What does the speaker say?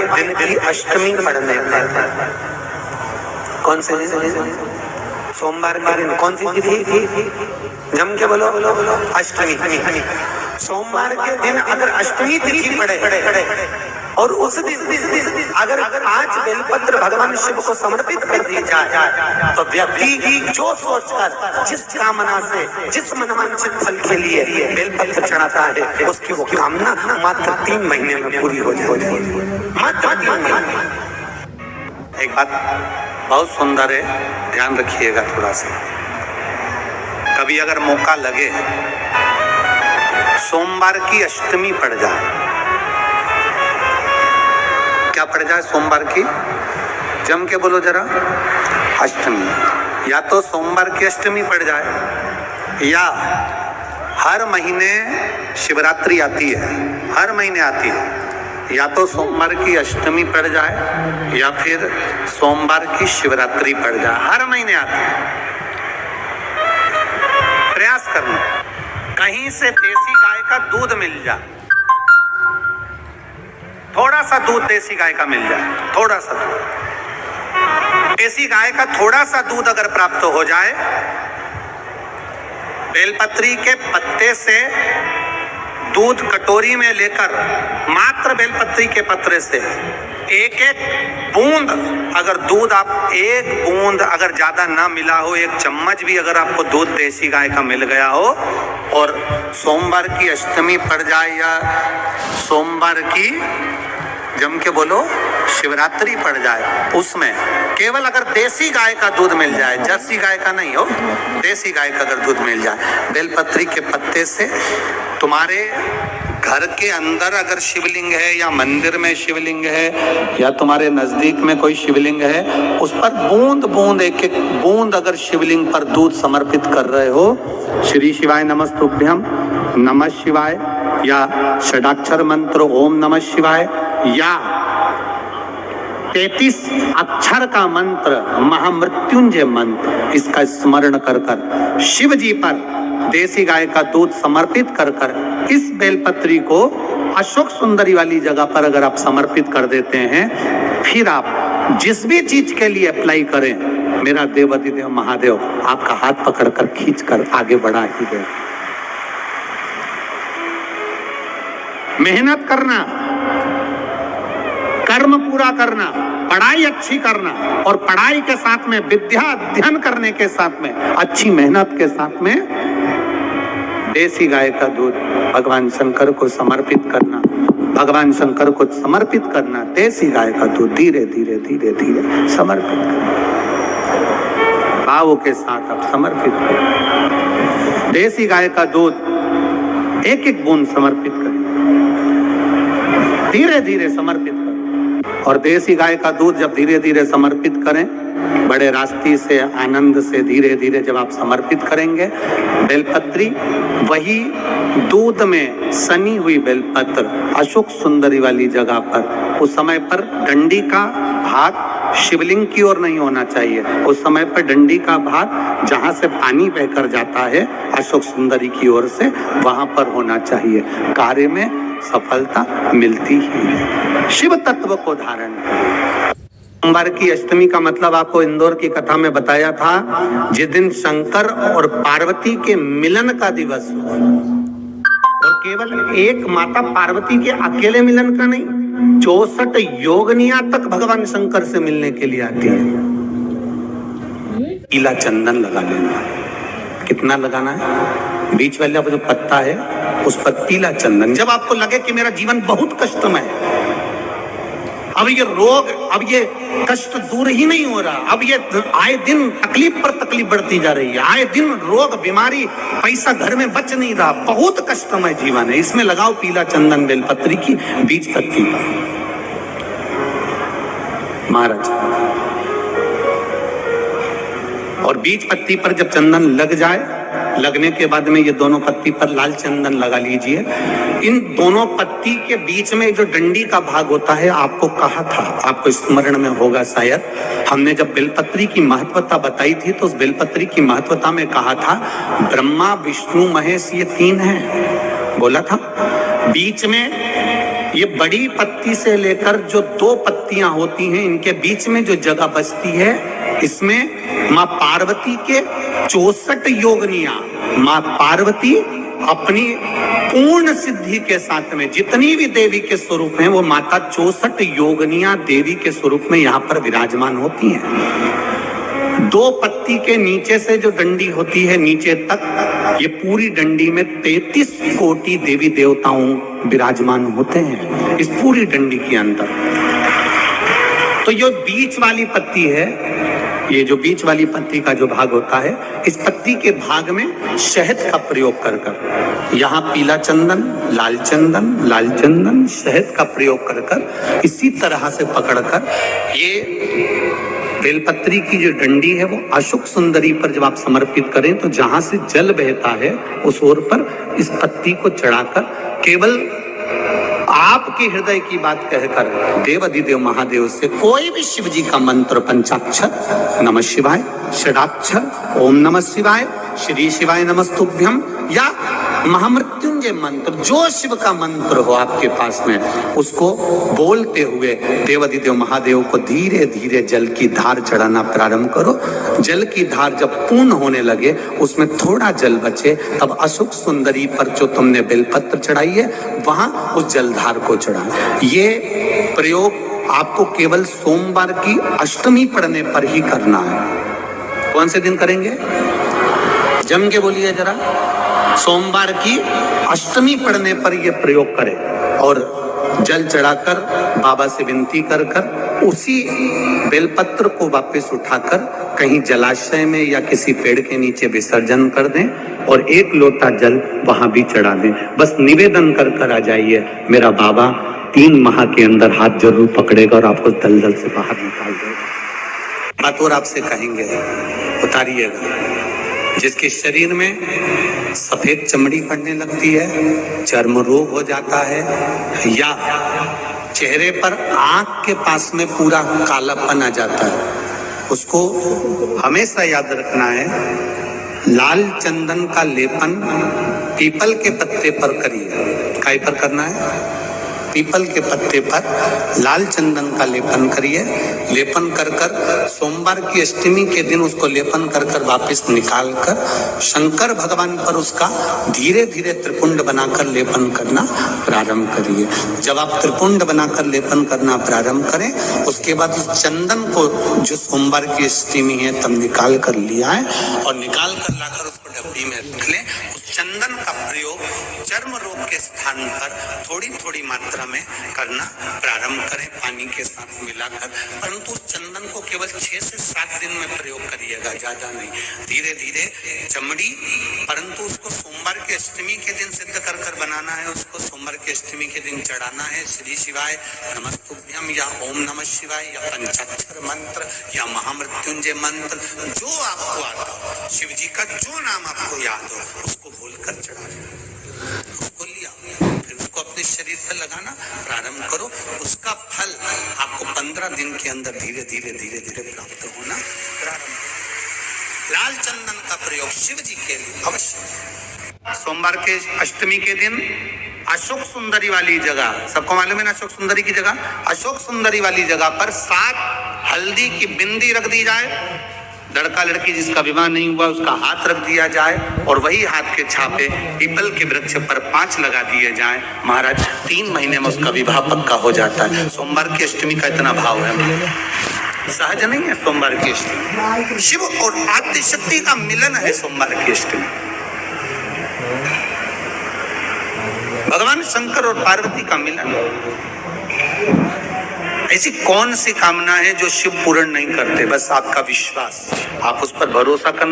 दिन की अष्टमी पड़ने पर, कौन से सोमवार के दिन, कौन सी तिथि, जम के बोलो, अष्टमी। सोमवार के दिन अगर अष्टमी तिथि पड़े और उस दिन अगर 5 बेलपत्र भगवान शिव को समर्पित कर दी जाए तो व्यक्ति जो सोचकर, जिस कामना से, जिस मनवांछित फल के लिए बेलपत्र चढ़ाता है, उसकी वो कामना मात्र 3 महीने में पूरी हो जाए, मात्र 3 महीने। एक बात बहुत सुंदर है, ध्यान रखिएगा थोड़ा सा। कभी अगर मौका लगे, सोमवार की अष्टमी पड़ जाए, क्या पड़ जाए सोमवार की, जम के बोलो जरा, अष्टमी। या तो सोमवार की अष्टमी पड़ जाए, या हर महीने शिवरात्रि आती है, हर महीने आती है, या तो सोमवार की अष्टमी पड़ जाए या फिर सोमवार की शिवरात्रि पड़ जाए, हर महीने आती है। प्रयास करना कहीं से देसी गाय का दूध मिल जाए, थोड़ा सा दूध देसी गाय का मिल जाए, थोड़ा सा दूध देसी गाय का, थोड़ा सा दूध अगर प्राप्त हो जाए, बेलपत्री के पत्ते से दूध कटोरी में लेकर, मात्र बेलपत्री के पत्रे से एक बूंद अगर दूध, आप एक बूंद अगर ज्यादा ना मिला हो, 1 चम्मच भी अगर आपको दूध देसी गाय का मिल गया हो, और सोमवार की अष्टमी पड़ जाए या सोमवार की, जम के बोलो, शिवरात्रि पड़ जाए, उसमें केवल अगर देसी गाय का दूध मिल जाए, जर्सी गाय का नहीं हो, देसी गाय का अगर दूध मिल जाए, बेलपत्री के पत्ते से, तुम्हारे घर के अंदर अगर शिवलिंग है या मंदिर में शिवलिंग है या तुम्हारे नजदीक में कोई शिवलिंग है, उस पर बूंद बूंद, एक बूंद अगर शिवलिंग पर दूध समर्पित कर रहे हो, श्री शिवाय नमस्तुभ्यम, नमः शिवाय, या षडाक्षर मंत्र ओम नमः शिवाय, या 33 अक्षर का मंत्र महामृत्युंजय मंत्र, इसका स्मरण कर कर शिव जी पर देसी गाय का दूध समर्पित कर कर इस बेलपत्री को अशोक सुंदरी वाली जगह पर अगर आप समर्पित कर देते हैं, फिर आप जिस भी चीज के लिए अप्लाई करें, मेरा देवाधिदेव महादेव आपका हाथ पकड़कर खींचकर आगे बढ़ा ही दे। मेहनत करना, कर्म पूरा करना, पढ़ाई अच्छी करना, और पढ़ाई के साथ में विद्या अध्ययन करने के साथ में अच्छी मेहनत के साथ में देसी गाय का दूध भगवान शंकर को समर्पित करना, भगवान शंकर को समर्पित करना, देसी गाय का दूध धीरे धीरे धीरे धीरे समर्पित करना, भावों के साथ आप समर्पित करें। देसी गाय का दूध एक एक बूंद समर्पित करें, धीरे धीरे समर्पित करें। और देसी गाय का दूध जब धीरे धीरे समर्पित करें, बड़े रास्ते से, आनंद से धीरे धीरे जब आप समर्पित करेंगे, बेलपत्री वही दूध में सनी हुई बेलपत्र अशोक सुंदरी वाली जगह पर, उस समय पर डंडी का भाग शिवलिंग की ओर नहीं होना चाहिए, उस समय पर डंडी का भाग जहां से पानी बहकर जाता है अशोक सुंदरी की ओर से, वहां पर होना चाहिए। कार्य में सफलता मिलती है। शिव तत्व को धारण। सोमवार की अष्टमी का मतलब आपको इंदौर की कथा में बताया था, जिस दिन शंकर और पार्वती के मिलन का दिवस हो, और केवल एक माता पार्वती के अकेले मिलन का नहीं, 64 योगनिया तक भगवान शंकर से मिलने के लिए आती है। पीला चंदन लगा लेना। कितना लगाना है? बीच वाला जो पत्ता है उस पर पीला चंदन। जब आपको लगे कि मेरा जीवन बहुत कष्टमय है, अब ये रोग, अब ये कष्ट दूर ही नहीं हो रहा, अब ये आए दिन तकलीफ पर तकलीफ बढ़ती जा रही है, आए दिन रोग, बीमारी, पैसा घर में बच नहीं रहा, बहुत कष्टमय जीवन है, इसमें लगाओ पीला चंदन बेलपत्री की बीज पत्ती पर। महाराज, और बीज पत्ती पर जब चंदन लग जाए, लगने के बाद में ये दोनों पत्ती पर लाल चंदन लगा लीजिए। इन दोनों पत्ती के बीच में जो डंडी का भाग होता है, आपको कहा था, आपको स्मरण में होगा शायद, हमने जब बेलपत्री की महत्वता बताई थी तो उस बेलपत्री की महत्वता में कहा था ब्रह्मा विष्णु महेश ये 3 हैं, बोला था। बीच में ये बड़ी पत्ती से लेकर जो 2 पत्तियां होती हैं, इनके बीच में जो जगह बचती है, इसमें माँ पार्वती के 64 योगनियां, माँ पार्वती अपनी पूर्ण सिद्धि के साथ में जितनी भी देवी के स्वरूप हैं, वो माता 64 योगनियां देवी के स्वरूप में यहाँ पर विराजमान होती हैं। 2 पत्ती के नीचे से जो डंडी होती है नीचे तक, ये पूरी डंडी में 33 कोटि देवी देवताओं विराजमान होते हैं इस पूरी डंडी के अंदर। तो ये बीच वाली पत्ती है, ये जो बीच वाली पत्ती का जो भाग होता है, इस पत्ती के भाग में शहद का प्रयोग कर कर, यहाँ पीला चंदन, लाल चंदन, शहद का प्रयोग कर कर, इसी तरह से पकड़कर ये बेलपत्री की जो डंडी है वो अशोक सुंदरी पर जब आप समर्पित करें तो जहां से जल बहता है उस ओर पर इस पत्ती को चढ़ाकर केवल आपके हृदय की बात कहकर देवाधिदेव महादेव से कोई भी शिव जी का मंत्र, पंचाक्षर नमः शिवाय, षडाक्षर ओम नमः शिवाय, श्री शिवाय नमस्तुभ्यम, या महामृत्युंजय मंत्र, जो शिव का मंत्र हो आपके पास में, उसको बोलते हुए देवाधिदेव महादेव को धीरे धीरे जल की धार चढ़ाना प्रारंभ करो। जल की धार जब पूर्ण होने लगे, उसमें थोड़ा जल बचे, तब अशोक सुंदरी पर जो तुमने बेलपत्र चढ़ाई है वहां उस जलधार को चढ़ा। ये प्रयोग आपको केवल सोमवार की अष्टमी पढ़ने पर ही करना है। कौन से दिन करेंगे? जम के बोलिए जरा। सोमवार की अष्टमी पढ़ने पर यह प्रयोग करें और जल चढ़ाकर बाबा से विनती कर कर उसी बेलपत्र को वापस उठाकर कहीं जलाशय में या किसी पेड़ के नीचे विसर्जन कर दें और 1 लोटा जल वहां भी चढ़ा दें। बस निवेदन कर कर आ जाइए, मेरा बाबा 3 माह के अंदर हाथ जरूर पकड़ेगा और आपको दलदल से बाहर निकाल देगा। बात और आपसे कहेंगे, उतारिएगा। जिसके शरीर में सफेद चमड़ी पड़ने लगती है, चर्म रोग हो जाता है, या चेहरे पर आंख के पास में पूरा कालापन आ जाता है, उसको हमेशा याद रखना है, लाल चंदन का लेपन पीपल के पत्ते पर करिए। काय पर करना है? पीपल के पत्ते पर लाल चंदन का लेपन करिए। लेपन कर कर सोमवार की अष्टमी के दिन उसको लेपन कर कर वापस निकाल कर शंकर भगवान पर उसका धीरे धीरे त्रिपुंड बनाकर लेपन करना प्रारंभ करिए। जब आप त्रिपुंड बनाकर लेपन करना प्रारंभ करें, उसके बाद उस चंदन को जो सोमवार की अष्टमी है तब निकाल कर लिया है और निकाल कर लाकर उसको डब्बी में रख लें। उस चंदन का प्रयोग चर्म रोग के स्थान पर थोड़ी थोड़ी मात्रा में करना प्रारंभ करें पानी के साथ मिलाकर, परंतु उस चंदन को केवल 6 से 7 दिन में प्रयोग करिएगा, ज्यादा नहीं। धीरे धीरे चमड़ी, परंतु उसको सोमवार की अष्टमी के दिन सिद्ध कर कर बनाना है, उसको सोमवार की अष्टमी के दिन चढ़ाना है श्री शिवाय नमस्तुभ्यम या ओम नमः शिवाय या पंचाक्षर मंत्र या महामृत्युंजय मंत्र, जो आपको आता हो, शिव जी का जो नाम आपको याद हो उसको बोलकर चढ़ा, उसको लिया, फिर उसको अपने शरीर पर लगाना प्रारंभ करो। उसका फल आपको 15 दिन के अंदर धीरे धीरे धीरे धीरे प्राप्त होना प्रारंभ। लाल चंदन का प्रयोग शिव जी के लिए अवश्य। सोमवार के अष्टमी के दिन अशोक सुंदरी वाली जगह, सबको मालूम है ना अशोक सुंदरी की जगह, अशोक सुंदरी वाली जगह पर 7 हल्दी की बिंदी रख दी जाए। लड़का लड़की जिसका विवाह नहीं हुआ उसका हाथ रख दिया जाए और वही हाथ के छापे पीपल के वृक्ष पर 5 लगा दिए जाएं। महाराज 3 महीने में उसका विवाह पक्का हो जाता है। सोमवार की अष्टमी का इतना भाव है, सहज नहीं है सोमवार की अष्टमी। शिव और आदि शक्ति का मिलन है सोमवार की अष्टमी। भगवान शंकर और पार्वती का मिलन। ऐसी कौन सी कामना है जो शिव पूर्ण नहीं करते? बस आपका विश्वास, आप उस पर भरोसा करना।